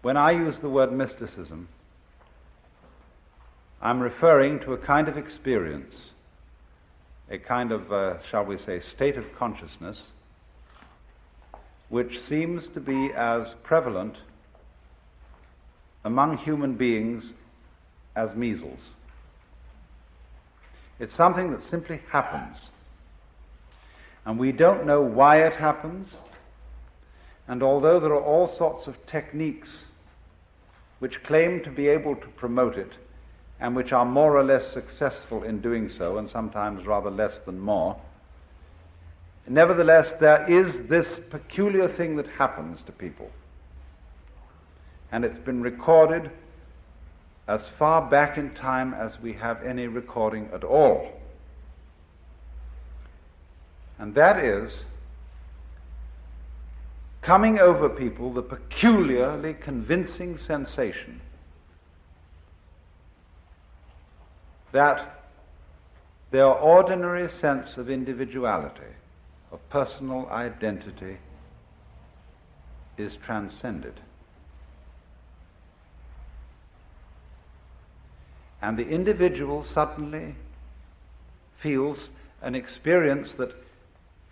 When I use the word mysticism, I'm referring to a kind of experience, a kind of, shall we say, state of consciousness, which seems to be as prevalent among human beings as measles. It's something that simply happens, and we don't know why it happens, and although there are all sorts of techniques which claim to be able to promote it, and which are more or less successful in doing so, and sometimes rather less than more, nevertheless there is this peculiar thing that happens to people. And it's been recorded as far back in time as we have any recording at all. And that is coming over people the peculiarly convincing sensation that their ordinary sense of individuality, of personal identity, is transcended. And the individual suddenly feels an experience that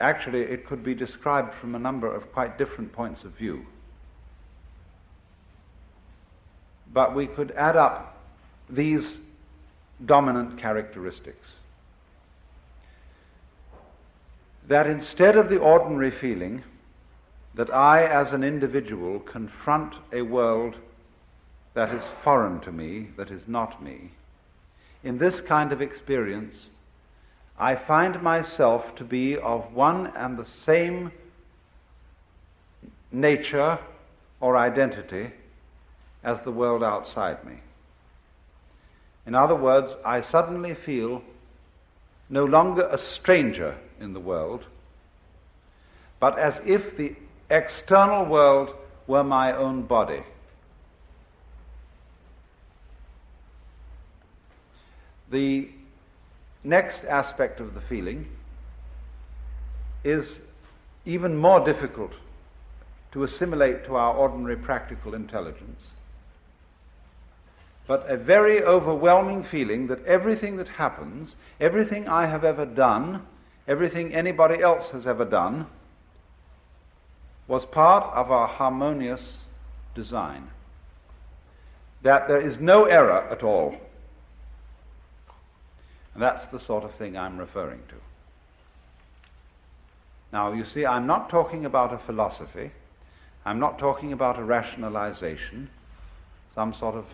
actually it could be described from a number of quite different points of view. But we could add up these dominant characteristics. That instead of the ordinary feeling that I as an individual confront a world that is foreign to me, that is not me, in this kind of experience I find myself to be of one and the same nature or identity as the world outside me. In other words, I suddenly feel no longer a stranger in the world, but as if the external world were my own body. The next aspect of the feeling is even more difficult to assimilate to our ordinary practical intelligence, but a very overwhelming feeling that everything that happens, everything I have ever done, everything anybody else has ever done, was part of our harmonious design. That there is no error at all. And that's the sort of thing I'm referring to. Now, you see, I'm not talking about a philosophy. I'm not talking about a rationalization, some sort of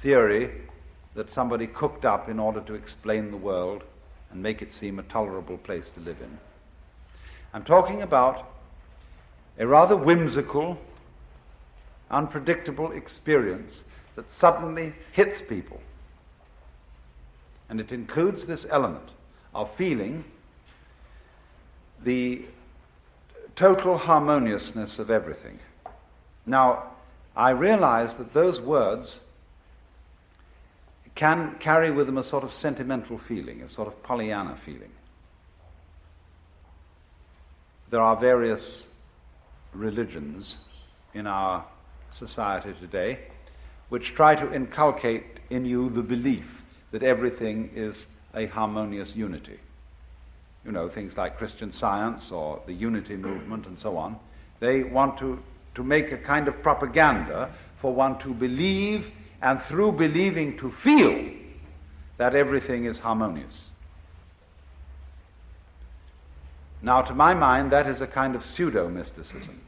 theory that somebody cooked up in order to explain the world and make it seem a tolerable place to live in. I'm talking about a rather whimsical, unpredictable experience that suddenly hits people. And it includes this element of feeling the total harmoniousness of everything. Now, I realize that those words can carry with them a sort of sentimental feeling, a sort of Pollyanna feeling. There are various religions in our society today which try to inculcate in you the belief that everything is a harmonious unity. You know, things like Christian Science or the Unity movement and so on. They want to make a kind of propaganda for one to believe, and through believing to feel that everything is harmonious. Now, to my mind, that is a kind of pseudo-mysticism,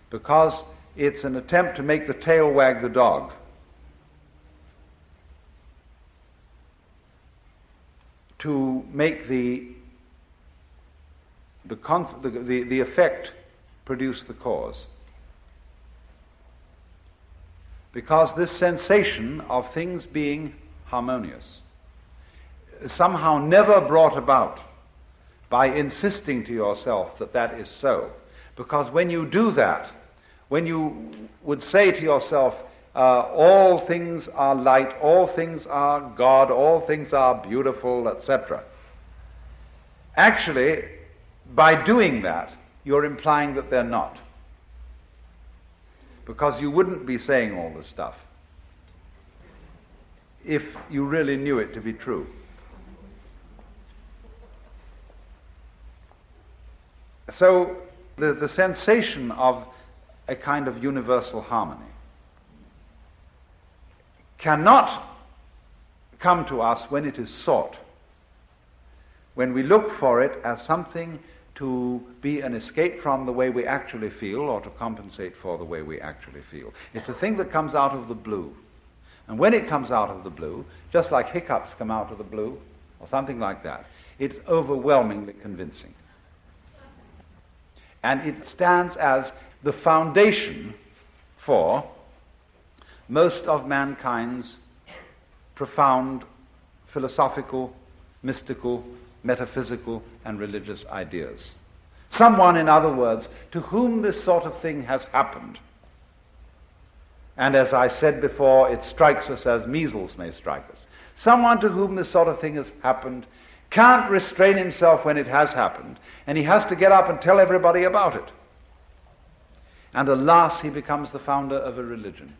because it's an attempt to make the tail wag the dog. To make the effect produce the cause. Because this sensation of things being harmonious is somehow never brought about by insisting to yourself that that is so. Because when you do that, when you would say to yourself, all things are light, all things are God, all things are beautiful, etc. Actually, by doing that, you're implying that they're not. Because you wouldn't be saying all this stuff if you really knew it to be true. So the sensation of a kind of universal harmony cannot come to us when it is sought, when we look for it as something to be an escape from the way we actually feel or to compensate for the way we actually feel. It's a thing that comes out of the blue. And when it comes out of the blue, just like hiccups come out of the blue or something like that, it's overwhelmingly convincing. And it stands as the foundation for most of mankind's profound philosophical, mystical, metaphysical, and religious ideas. Someone, in other words, to whom this sort of thing has happened. And as I said before, it strikes us as measles may strike us. Someone to whom this sort of thing has happened can't restrain himself when it has happened, and he has to get up and tell everybody about it. And alas, he becomes the founder of a religion.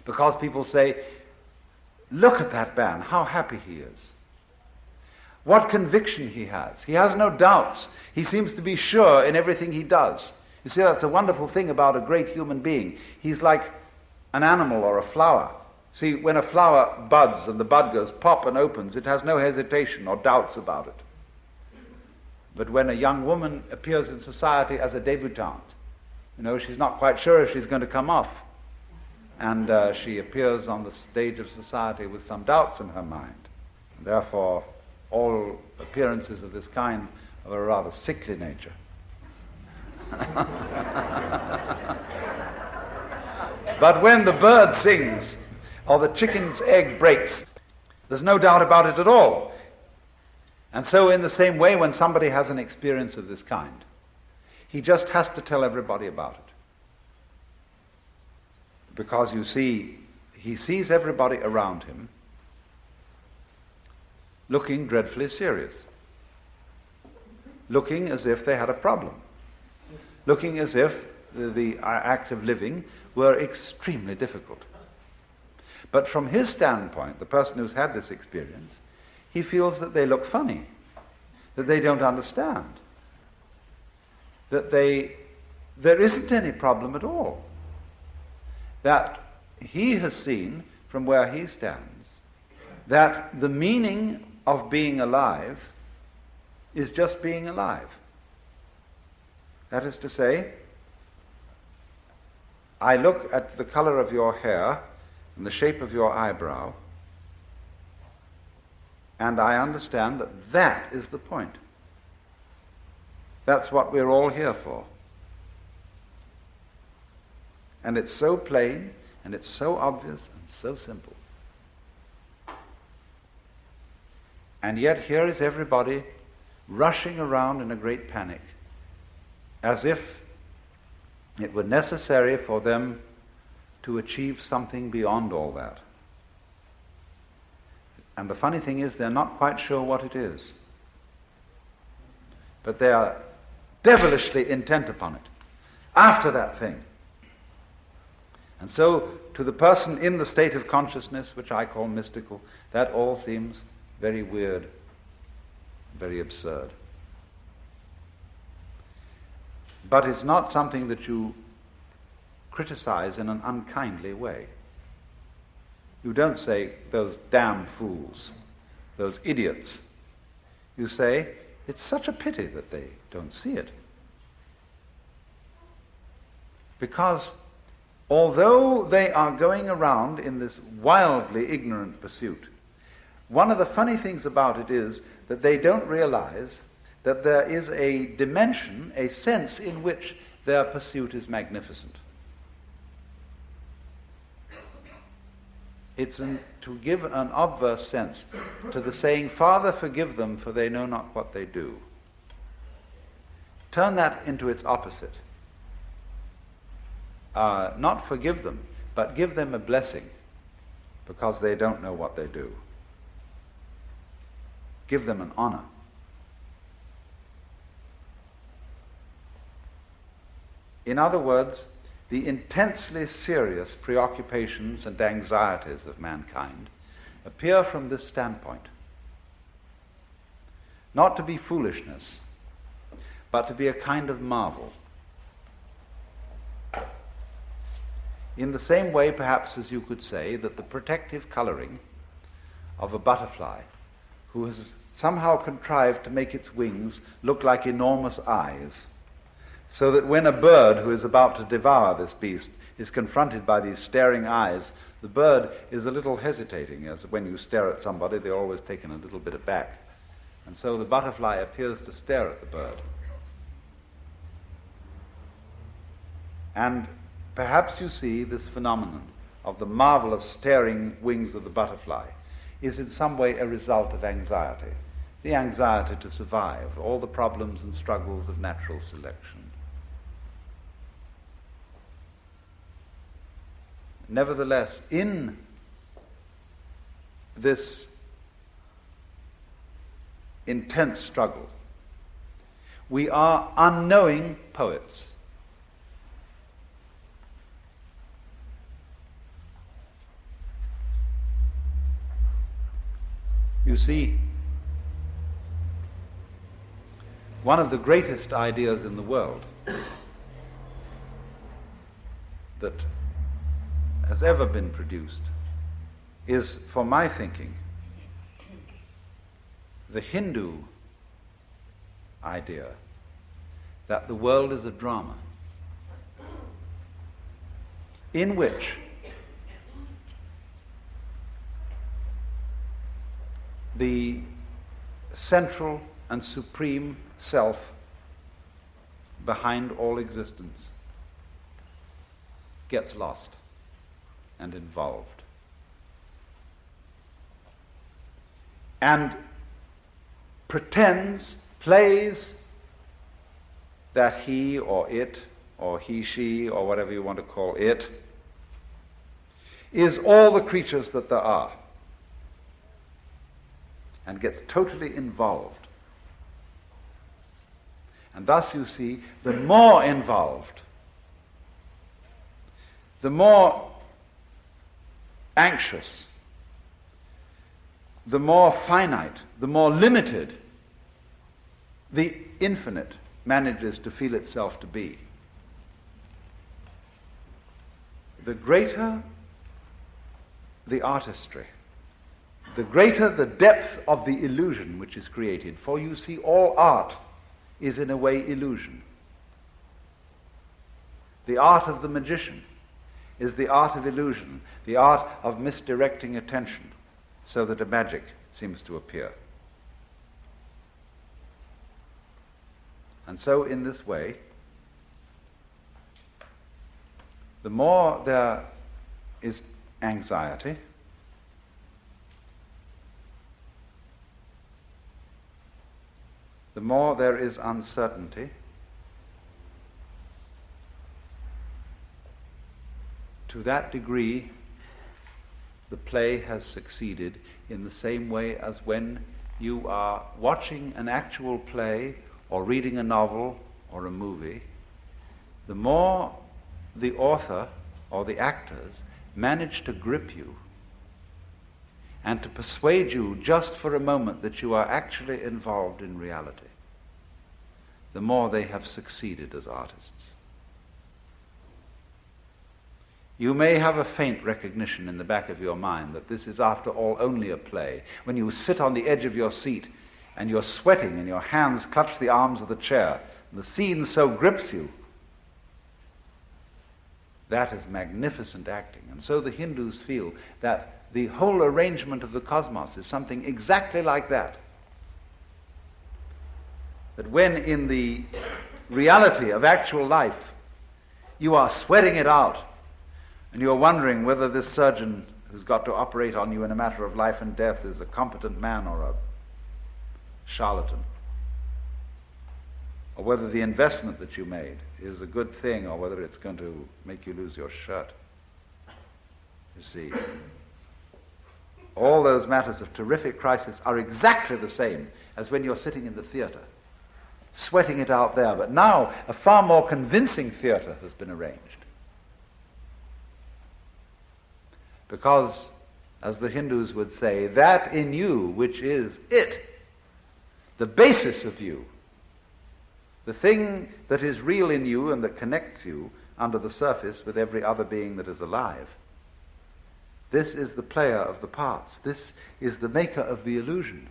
Because people say, look at that man, how happy he is. What conviction he has. He has no doubts. He seems to be sure in everything he does. You see, that's a wonderful thing about a great human being. He's like an animal or a flower. See, when a flower buds and the bud goes pop and opens, it has no hesitation or doubts about it. But when a young woman appears in society as a debutante, she's not quite sure if she's going to come off. And she appears on the stage of society with some doubts in her mind. And therefore, all appearances of this kind are of a rather sickly nature. But when the bird sings or the chicken's egg breaks, there's no doubt about it at all. And so in the same way, when somebody has an experience of this kind, he just has to tell everybody about it. Because you see, he sees everybody around him looking dreadfully serious, looking as if they had a problem, looking as if the act of living were extremely difficult. But from his standpoint, the person who's had this experience, he feels that they look funny, that they don't understand, that there isn't any problem at all, that he has seen from where he stands that the meaning of being alive is just being alive. That is to say, I look at the color of your hair and the shape of your eyebrow, and I understand that that is the point. That's what we're all here for. And it's so plain, and it's so obvious, and so simple. And yet here is everybody rushing around in a great panic, as if it were necessary for them to achieve something beyond all that. And the funny thing is, they're not quite sure what it is. But they are devilishly intent upon it, after that thing. And so, to the person in the state of consciousness, which I call mystical, that all seems very weird, very absurd. But it's not something that you criticize in an unkindly way. You don't say, those damn fools, those idiots. You say, it's such a pity that they don't see it. Because although they are going around in this wildly ignorant pursuit, one of the funny things about it is that they don't realize that there is a dimension, a sense in which their pursuit is magnificent. It's to give an obverse sense to the saying, Father, forgive them, for they know not what they do. Turn that into its opposite. not forgive them, but give them a blessing because they don't know what they do. Give them an honor. In other words, the intensely serious preoccupations and anxieties of mankind appear from this standpoint. Not to be foolishness, but to be a kind of marvel. In the same way, perhaps, as you could say that the protective coloring of a butterfly, who has somehow contrived to make its wings look like enormous eyes, so that when a bird who is about to devour this beast is confronted by these staring eyes, the bird is a little hesitating, as when you stare at somebody, they're always taken a little bit aback. And so the butterfly appears to stare at the bird. And perhaps you see this phenomenon of the marvelous staring wings of the butterfly is in some way a result of anxiety. The anxiety to survive, all the problems and struggles of natural selection. Nevertheless, in this intense struggle, we are unknowing poets. You see, one of the greatest ideas in the world that has ever been produced is, for my thinking, the Hindu idea that the world is a drama in which the central and supreme self behind all existence gets lost and involved, and pretends, plays that he or it, or he, she, or whatever you want to call it, is all the creatures that there are, and gets totally involved. And thus, you see, the more involved, the more anxious, the more finite, the more limited the infinite manages to feel itself to be. The greater the artistry, the greater the depth of the illusion which is created. For you see, all art is in a way illusion. The art of the magician is the art of illusion, the art of misdirecting attention so that a magic seems to appear. And so in this way, the more there is anxiety, the more there is uncertainty, to that degree the play has succeeded, in the same way as when you are watching an actual play or reading a novel or a movie, the more the author or the actors manage to grip you and to persuade you just for a moment that you are actually involved in reality, the more they have succeeded as artists. You may have a faint recognition in the back of your mind that this is after all only a play. When you sit on the edge of your seat and you're sweating and your hands clutch the arms of the chair, and the scene so grips you, that is magnificent acting. And so the Hindus feel that the whole arrangement of the cosmos is something exactly like that. That when in the reality of actual life you are sweating it out, and you're wondering whether this surgeon who's got to operate on you in a matter of life and death is a competent man or a charlatan, or whether the investment that you made is a good thing, or whether it's going to make you lose your shirt. You see, all those matters of terrific crisis are exactly the same as when you're sitting in the theatre, sweating it out there. But now a far more convincing theatre has been arranged. Because, as the Hindus would say, that in you which is it, the basis of you, the thing that is real in you and that connects you under the surface with every other being that is alive, this is the player of the parts. This is the maker of the illusion.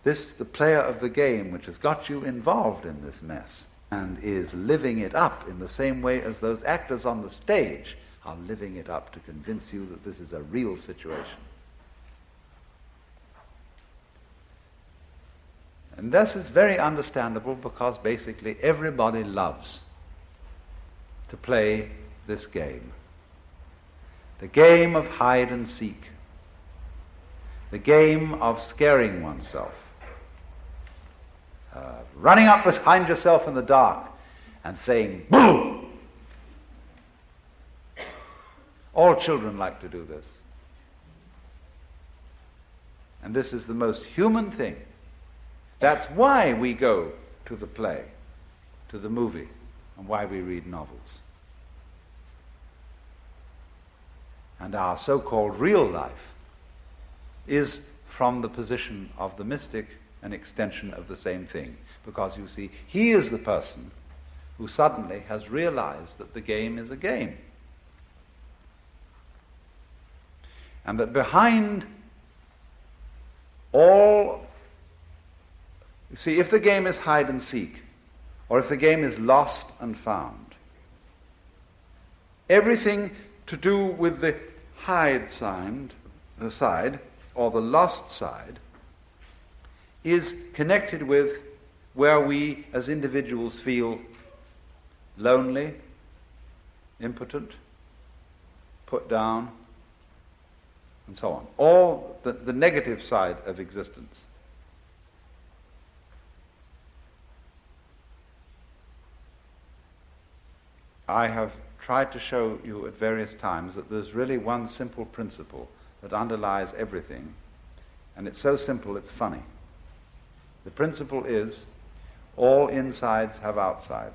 This, the player of the game, which has got you involved in this mess and is living it up in the same way as those actors on the stage are living it up to convince you that this is a real situation. And this is very understandable because basically everybody loves to play this game. The game of hide and seek. The game of scaring oneself. Running up behind yourself in the dark and saying, "Boo!" All children like to do this. And this is the most human thing. That's why we go to the play, to the movie, and why we read novels. And our so-called real life is, from the position of the mystic, an extension of the same thing. Because, you see, he is the person who suddenly has realized that the game is a game. And that behind all... You see, if the game is hide and seek, or if the game is lost and found, everything to do with the hide side, or the lost side, is connected with where we as individuals feel lonely, impotent, put down, and so on. All the negative side of existence. I have tried to show you at various times that there's really one simple principle that underlies everything, and it's so simple it's funny. The principle is, all insides have outsides.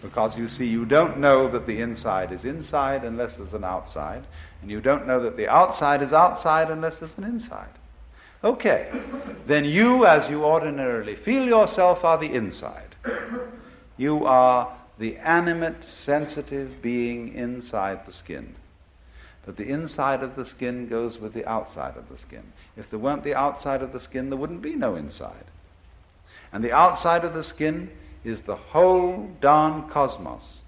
Because, you see, you don't know that the inside is inside unless there's an outside, and you don't know that the outside is outside unless there's an inside. Okay, then you, as you ordinarily feel yourself, are the inside. You are the animate, sensitive being inside the skin. But the inside of the skin goes with the outside of the skin. If there weren't the outside of the skin, there wouldn't be no inside. And the outside of the skin is the whole darn cosmos.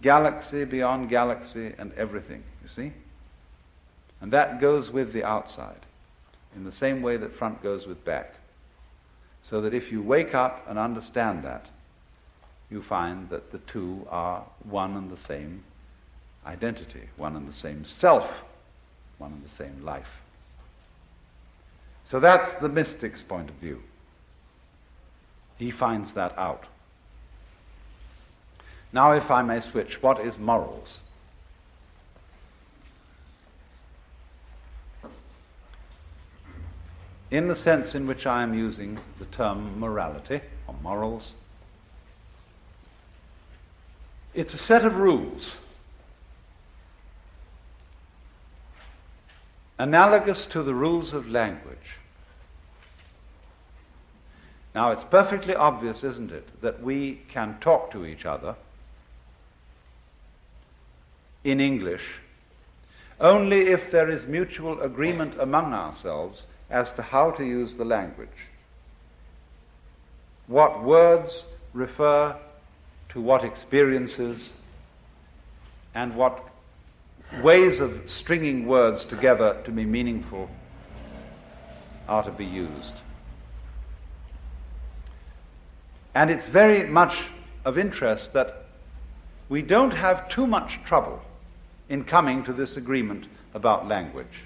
Galaxy beyond galaxy and everything, you see? And that goes with the outside, in the same way that front goes with back. So that if you wake up and understand that, you find that the two are one and the same identity, one and the same self, one and the same life. So that's the mystic's point of view. He finds that out. Now, if I may switch, what is morals? In the sense in which I am using the term morality, or morals, it's a set of rules analogous to the rules of language. Now, it's perfectly obvious, isn't it, that we can talk to each other in English only if there is mutual agreement among ourselves as to how to use the language. What words refer to what experiences, and what ways of stringing words together to be meaningful are to be used. And it's very much of interest that we don't have too much trouble in coming to this agreement about language.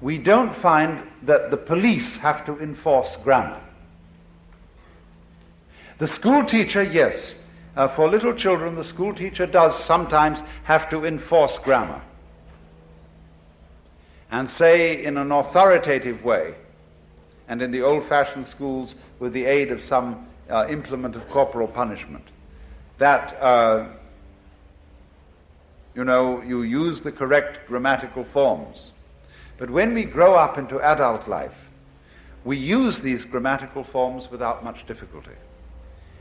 we don't find that the police have to enforce grammar. The school teacher, yes. For little children, the school teacher does sometimes have to enforce grammar and say in an authoritative way, and in the old-fashioned schools with the aid of some implement of corporal punishment, that you use the correct grammatical forms. But when we grow up into adult life, we use these grammatical forms without much difficulty.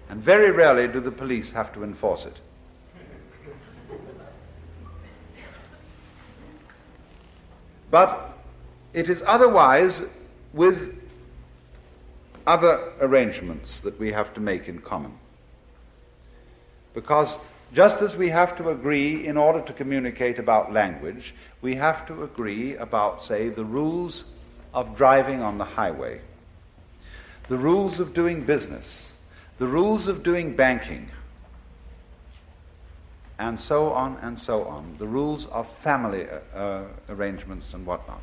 And very rarely do the police have to enforce it. But it is otherwise with other arrangements that we have to make in common. Because just as we have to agree in order to communicate about language, we have to agree about, say, the rules of driving on the highway, the rules of doing business, the rules of doing banking, and so on, the rules of family arrangements and whatnot.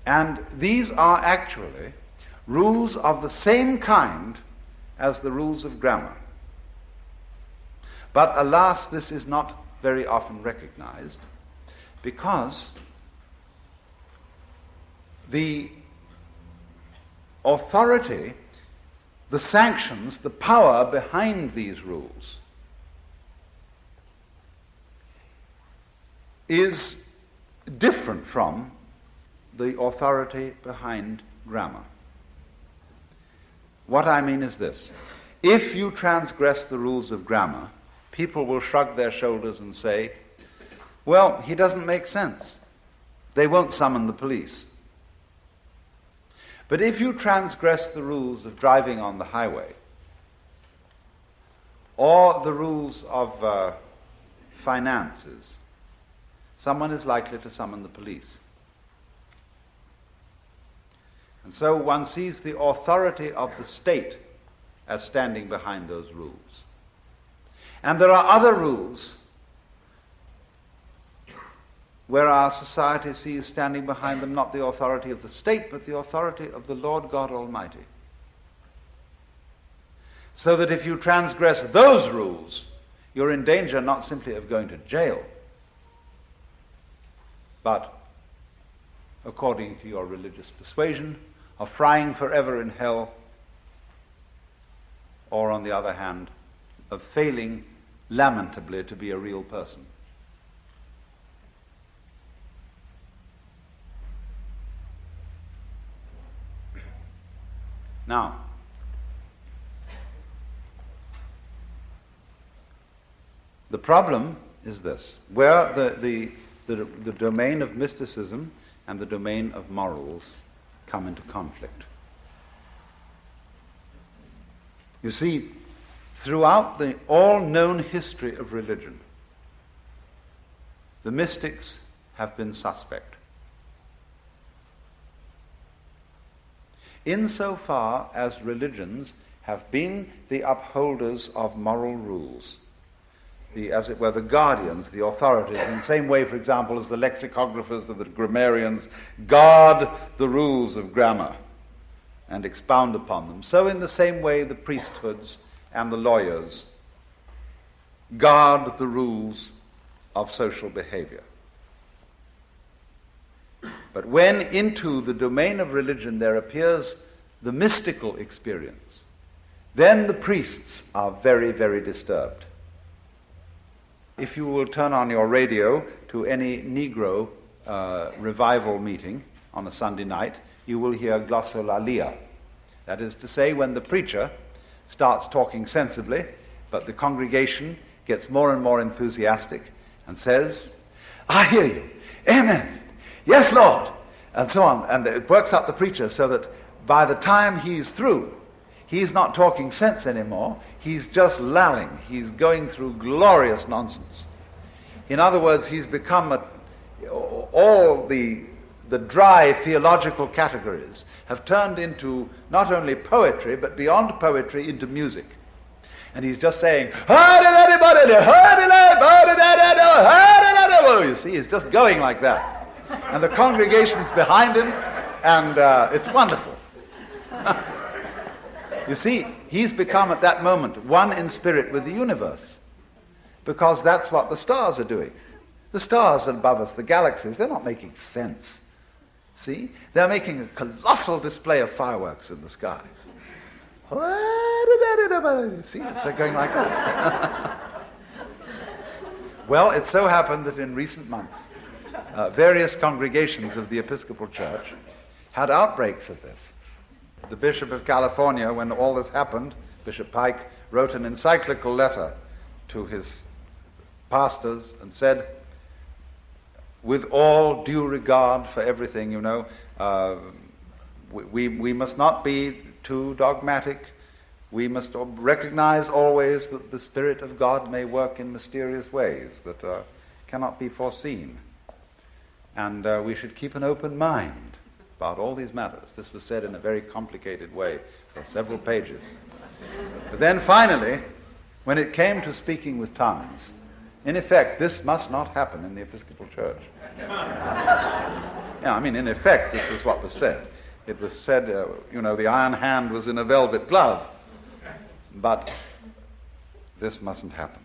And these are actually rules of the same kind as the rules of grammar. But alas, this is not very often recognized, because the authority, the sanctions, the power behind these rules is different from the authority behind grammar. What I mean is this: if you transgress the rules of grammar, people will shrug their shoulders and say, well, he doesn't make sense. They won't summon the police. But if you transgress the rules of driving on the highway, or the rules of finances, someone is likely to summon the police. And so one sees the authority of the state as standing behind those rules. And there are other rules where our society sees standing behind them not the authority of the state, but the authority of the Lord God Almighty. So that if you transgress those rules, you're in danger not simply of going to jail, but, according to your religious persuasion, of frying forever in hell, or, on the other hand, of failing lamentably to be a real person. Now, the problem is this: where the domain of mysticism and the domain of morals come into conflict. You see, throughout the all-known history of religion, the mystics have been suspect. Insofar as religions have been the upholders of moral rules, as it were, the guardians, the authorities, in the same way, for example, as the lexicographers or the grammarians guard the rules of grammar and expound upon them, so in the same way the priesthoods and the lawyers guard the rules of social behavior. But when into the domain of religion there appears the mystical experience, then the priests are very, very disturbed. If you will turn on your radio to any Negro revival meeting on a Sunday night, you will hear glossolalia. That is to say, when the preacher starts talking sensibly, but the congregation gets more and more enthusiastic and says, I hear you, amen, yes, Lord, and so on. And it works up the preacher so that by the time he's through, he's not talking sense anymore, he's just lalling, he's going through glorious nonsense. In other words, he's become all the dry theological categories have turned into not only poetry, but beyond poetry, into music. And he's just saying, you see, he's just going like that. and the congregation's behind him, and it's wonderful. You see, he's become at that moment one in spirit with the universe, because that's what the stars are doing. The stars above us, the galaxies, they're not making sense. See? They're making a colossal display of fireworks in the sky. See, it's going like that. Well, it so happened that in recent months, various congregations of the Episcopal Church had outbreaks of this. The Bishop of California, when all this happened, Bishop Pike, wrote an encyclical letter to his pastors and said, with all due regard for everything, we must not be too dogmatic. We must recognize always that the Spirit of God may work in mysterious ways that cannot be foreseen. And we should keep an open mind about all these matters. This was said in a very complicated way for several pages. But then finally, when it came to speaking with tongues, in effect, this must not happen in the Episcopal Church. In effect, this was what was said. It was said, the iron hand was in a velvet glove. But this mustn't happen.